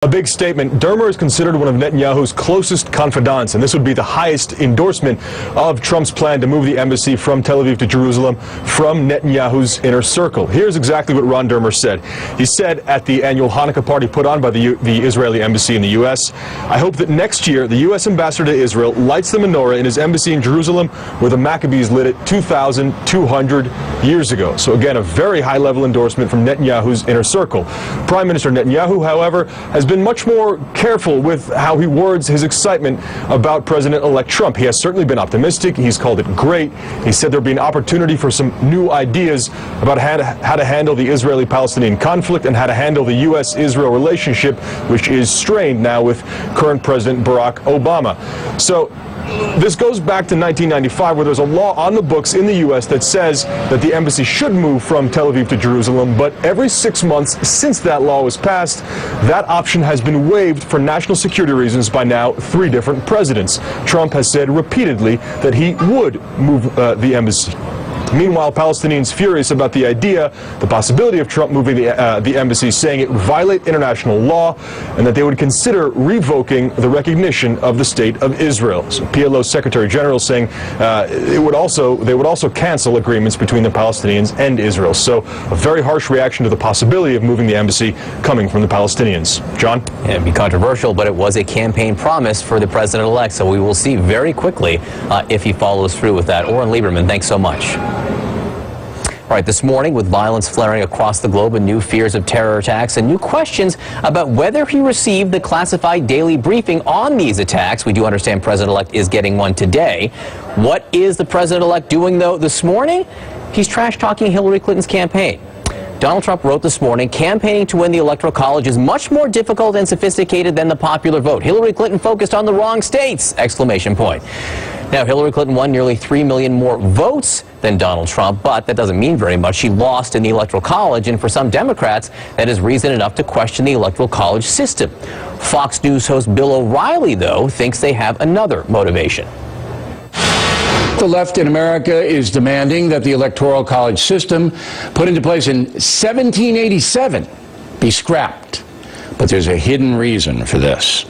A big statement. Dermer is considered one of Netanyahu's closest confidants, and this would be the highest endorsement of Trump's plan to move the embassy from Tel Aviv to Jerusalem from Netanyahu's inner circle. Here's exactly what Ron Dermer said. He said at the annual Hanukkah party put on by the Israeli embassy in the U.S., "I hope that next year the U.S. ambassador to Israel lights the menorah in his embassy in Jerusalem where the Maccabees lit it 2,200 years ago." So again, a very high-level endorsement from Netanyahu's inner circle. Prime Minister Netanyahu, however, has been much more careful with how he words his excitement about President-elect Trump. He has certainly been optimistic. He's called it great. He said there'd be an opportunity for some new ideas about how to handle the Israeli-Palestinian conflict and how to handle the U.S.-Israel relationship, which is strained now with current President Barack Obama. So this goes back to 1995, where there's a law on the books in the U.S. that says that the embassy should move from Tel Aviv to Jerusalem, but every 6 months since that law was passed, that option has been waived for national security reasons by now 3 different presidents. Trump has said repeatedly that he would move the embassy. Meanwhile, Palestinians furious about the idea, the possibility of Trump moving the embassy, saying it would violate international law and that they would consider revoking the recognition of the State of Israel. So PLO Secretary General saying they would also cancel agreements between the Palestinians and Israel. So a very harsh reaction to the possibility of moving the embassy coming from the Palestinians. John? Yeah, it'd be controversial, but it was a campaign promise for the president-elect, so we will see very quickly if he follows through with that. Oren Lieberman, thanks so much. All right, this morning, with violence flaring across the globe and new fears of terror attacks and new questions about whether he received the classified daily briefing on these attacks. We do understand President-elect is getting one today. What is the President-elect doing, though, this morning? He's trash-talking Hillary Clinton's campaign. Donald Trump wrote this morning, campaigning to win the Electoral College is much more difficult and sophisticated than the popular vote. Hillary Clinton focused on the wrong states! Exclamation point. Now, Hillary Clinton won nearly 3 million more votes than Donald Trump, but that doesn't mean very much. She lost in the Electoral College, and for some Democrats, that is reason enough to question the Electoral College system. Fox News host Bill O'Reilly, though, thinks they have another motivation. The left in America is demanding that the Electoral College system, put into place in 1787, be scrapped. But there's a hidden reason for this.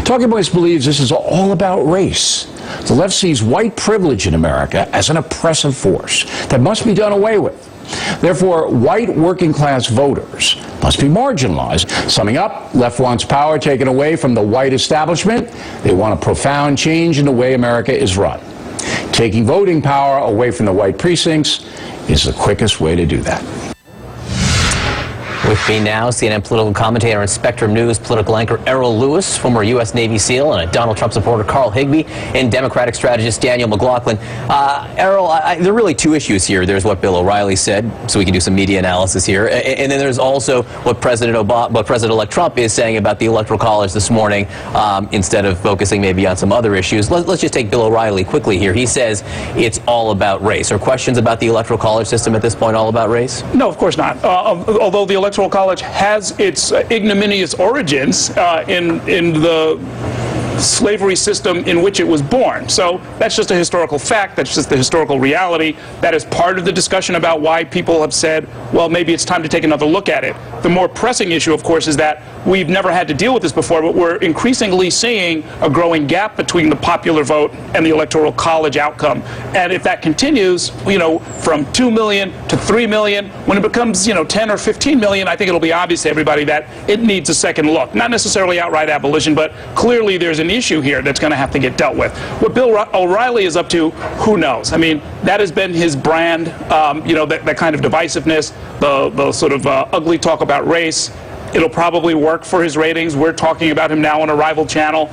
Talking Points believes this is all about race. The left sees white privilege in America as an oppressive force that must be done away with. Therefore, white working-class voters must be marginalized. Summing up, left wants power taken away from the white establishment. They want a profound change in the way America is run. Taking voting power away from the white precincts is the quickest way to do that. With me now, CNN political commentator and Spectrum News political anchor Errol Lewis, former U.S. Navy SEAL and a Donald Trump supporter Carl Higbee, and Democratic strategist Daniel McLaughlin. Errol, there are really 2 issues here. There's what Bill O'Reilly said, so we can do some media analysis here, and then there's also what President-elect Trump is saying about the Electoral College this morning, instead of focusing maybe on some other issues. Let's just take Bill O'Reilly quickly here. He says it's all about race. Are questions about the Electoral College system at this point all about race? No, of course not. Although the Electoral College has its ignominious origins in the slavery system in which it was born. So that's just a historical fact. That's just the historical reality. That is part of the discussion about why people have said, well, maybe it's time to take another look at it. The more pressing issue, of course, is that we've never had to deal with this before, but we're increasingly seeing a growing gap between the popular vote and the Electoral College outcome. And if that continues, from 2 million to 3 million, when it becomes, 10 or 15 million, I think it'll be obvious to everybody that it needs a second look. Not necessarily outright abolition, but clearly there's an issue here that's going to have to get dealt with. What Bill O'Reilly is up to, who knows? I mean, that has been his brand, that kind of divisiveness, the sort of ugly talk about race. It'll probably work for his ratings. We're talking about him now on a rival channel.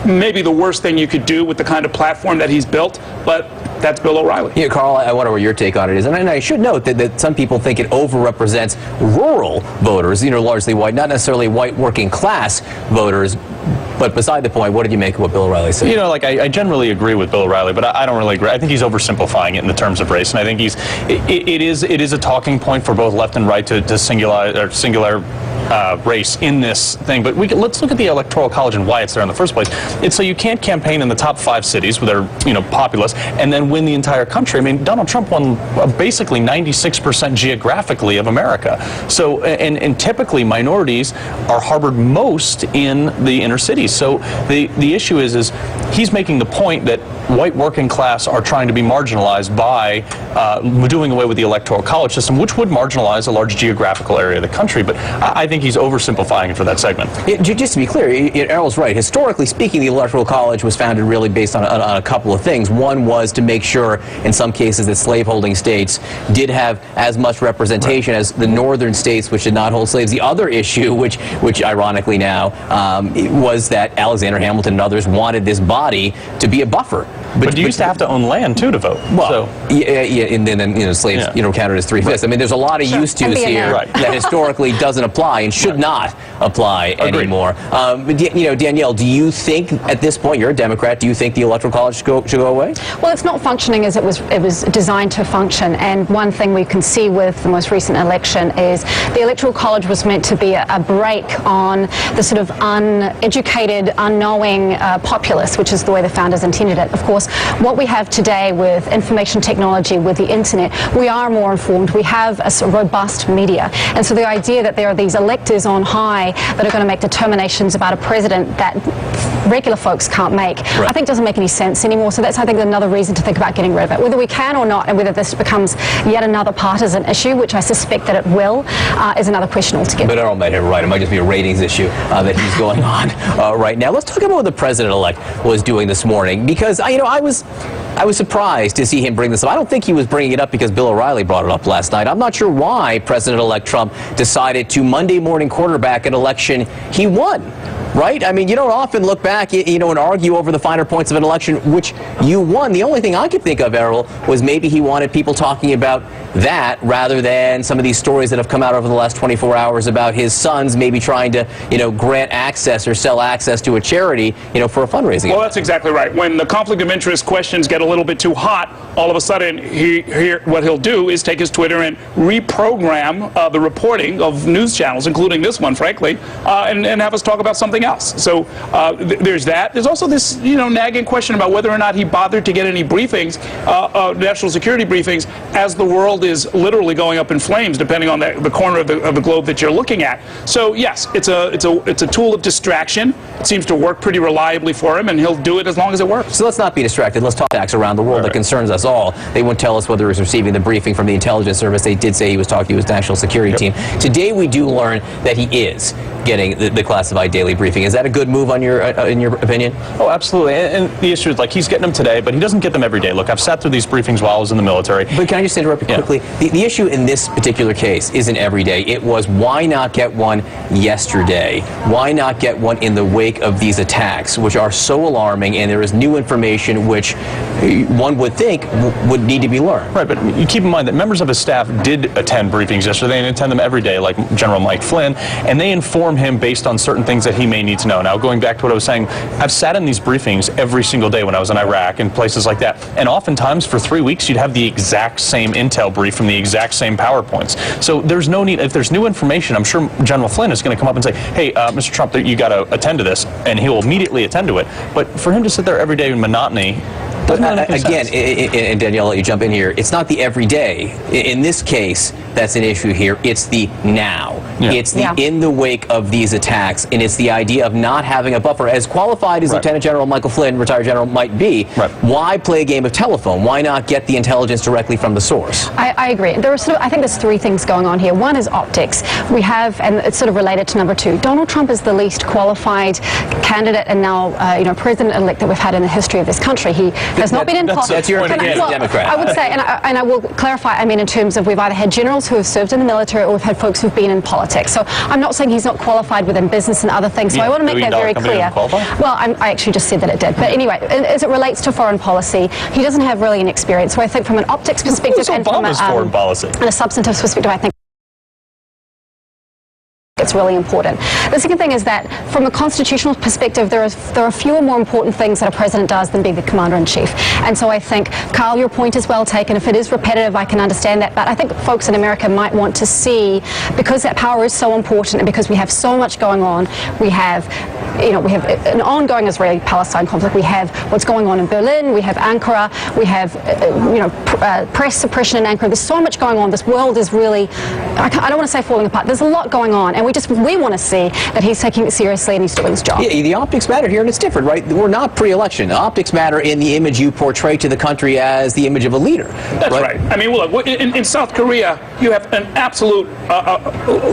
Maybe the worst thing you could do with the kind of platform that he's built, but that's Bill O'Reilly. Yeah, Carl, I wonder what your take on it is. And I should note that some people think it overrepresents rural voters, largely white, not necessarily white working class voters. But beside the point, what did you make of what Bill O'Reilly said? I generally agree with Bill O'Reilly, but I don't really agree. I think he's oversimplifying it in the terms of race, and I think it is a talking point for both left and right to singular race in this thing. But let's look at the Electoral College and why it's there in the first place. It's so you can't campaign in the top 5 cities where they're populous and then win the entire country. I mean, Donald Trump won basically 96% geographically of America. So and typically minorities are harbored most in the inner cities. So the issue is he's making the point that white working class are trying to be marginalized by doing away with the Electoral College system, which would marginalize a large geographical area of the country. But I think he's oversimplifying it for that segment. Just to be clear, Errol's right. Historically speaking, the Electoral College was founded really based on a couple of things. One was to make sure, in some cases, that slaveholding states did have as much representation as the northern states, which did not hold slaves. The other issue, which ironically now, was that Alexander Hamilton and others wanted this body to be a buffer. But you used to have to own land, too, to vote. Well, and then slaves, counted as 3/5. I mean, there's a lot of used to's here that historically doesn't apply and should not apply anymore. Danielle, do you think at this point, you're a Democrat, do you think the Electoral College should go away? Well, it's not functioning as it was designed to function. And one thing we can see with the most recent election is the Electoral College was meant to be a break on the sort of uneducated, unknowing populace, which is the way the founders intended it. Of course, what we have today with information technology, with the internet, we are more informed. We have a sort of robust media. And so the idea that there are these electors on high that are going to make determinations about a president that regular folks can't make, I think doesn't make any sense anymore. So that's, I think, another reason to think about getting rid of it. Whether we can or not, and whether this becomes yet another partisan issue, which I suspect that it will, is another question altogether. But Errol might have right. It might just be a ratings issue that he's going on right now. Let's talk about what the president-elect was doing this morning, because I was surprised to see him bring this up. I don't think he was bringing it up because Bill O'Reilly brought it up last night. I'm not sure why President-elect Trump decided to Monday morning quarterback an election he won. Right? I mean, you don't often look back, and argue over the finer points of an election which you won. The only thing I could think of, Errol, was maybe he wanted people talking about that rather than some of these stories that have come out over the last 24 hours about his sons maybe trying to, grant access or sell access to a charity, for a fundraising. Well, that's exactly right. When the conflict of interest questions get a little bit too hot, all of a sudden, what he'll do is take his Twitter and reprogram the reporting of news channels, including this one, frankly, and have us talk about something else. So there's that. There's also this, nagging question about whether or not he bothered to get any briefings, national security briefings, as the world is literally going up in flames, depending on the corner of the globe that you're looking at. So yes, it's a tool of distraction. It seems to work pretty reliably for him, and he'll do it as long as it works. So let's not be distracted. Let's talk attacks around the world that concerns us all. They wouldn't tell us whether he was receiving the briefing from the intelligence service. They did say he was talking to his national security team. Today we do learn that he is getting the classified daily briefing. Is that a good move in your opinion? Oh, absolutely. And the issue is, he's getting them today, but he doesn't get them every day. Look, I've sat through these briefings while I was in the military. But can I just interrupt you quickly? The issue in this particular case isn't every day. It was, why not get one yesterday? Why not get one in the wake of these attacks, which are so alarming, and there is new information which one would think would need to be learned? Right, but you keep in mind that members of his staff did attend briefings yesterday and attend them every day, like General Mike Flynn, and they inform him based on certain things that he may need to know. Now, going back to what I was saying, I've sat in these briefings every single day when I was in Iraq and places like that, and oftentimes for 3 weeks you'd have the exact same intel brief from the exact same PowerPoints. So there's no need, if there's new information, I'm sure General Flynn is going to come up and say, hey, Mr. Trump, you got to attend to this, and he will immediately attend to it. But for him to sit there every day in monotony, again, and Danielle, I'll let you jump in here. It's not the everyday. In this case, that's an issue here. It's the now. Yeah. It's the in the wake of these attacks, and it's the idea of not having a buffer. As qualified as Lieutenant General Michael Flynn, retired general, might be, why play a game of telephone? Why not get the intelligence directly from the source? I agree. I think there's three things going on here. One is optics. We have, and it's sort of related to number two, Donald Trump is the least qualified candidate and now, president-elect that we've had in the history of this country. He has not been in politics. That's your opinion as a Democrat. I would say, and I will clarify, I mean in terms of we've either had generals who have served in the military or we've had folks who've been in politics. So I'm not saying he's not qualified within business and other things. So I want to make that very clear. Well, I actually just said that it did. But anyway, as it relates to foreign policy, he doesn't have really an experience. So I think from an optics perspective and from foreign policy? And a substantive perspective, I think that's really important. The second thing is that from a constitutional perspective, there are fewer more important things that a president does than being the commander-in-chief. And so I think, Carl, your point is well taken. If it is repetitive, I can understand that. But I think folks in America might want to see, because that power is so important and because we have so much going on, we have an ongoing Israeli-Palestine conflict. We have what's going on in Berlin. We have Ankara. We have, press suppression in Ankara. There's so much going on. This world is really, I don't want to say falling apart. There's a lot going on, and we want to see that he's taking it seriously and he's doing his job. Yeah, the optics matter here, and it's different, right? We're not pre-election. Optics matter in the image you portray to the country as the image of a leader. That's right. I mean, look, in South Korea, you have an absolute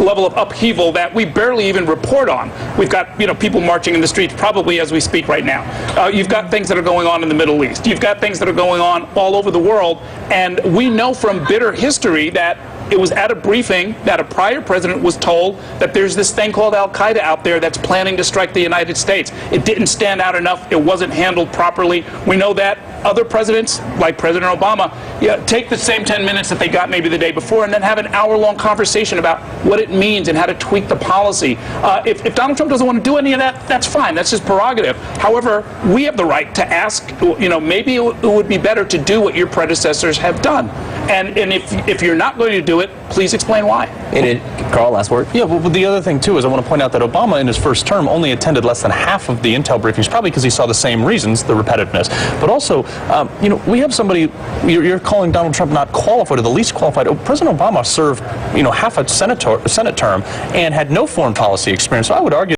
level of upheaval that we barely even report on. We've got, people marching in the streets probably as we speak right now. You've got things that are going on in the Middle East. You've got things that are going on all over the world. And we know from bitter history that it was at a briefing that a prior president was told that there's this thing called Al-Qaeda out there that's planning to strike the United States. It didn't stand out enough. It wasn't handled properly. We know that other presidents, like President Obama, take the same 10 minutes that they got maybe the day before and then have an hour-long conversation about what it means and how to tweak the policy. If Donald Trump doesn't want to do any of that, that's fine. That's his prerogative. However, we have the right to ask, maybe it would be better to do what your predecessors have done. And if you're not going to do it, please explain why. Carl, last word. Yeah, well, the other thing, too, is I want to point out that Obama, in his first term, only attended less than half of the intel briefings, probably because he saw the same reasons, the repetitiveness. But also, we have somebody, you're calling Donald Trump not qualified or the least qualified. President Obama served, half a Senate term and had no foreign policy experience. So I would argue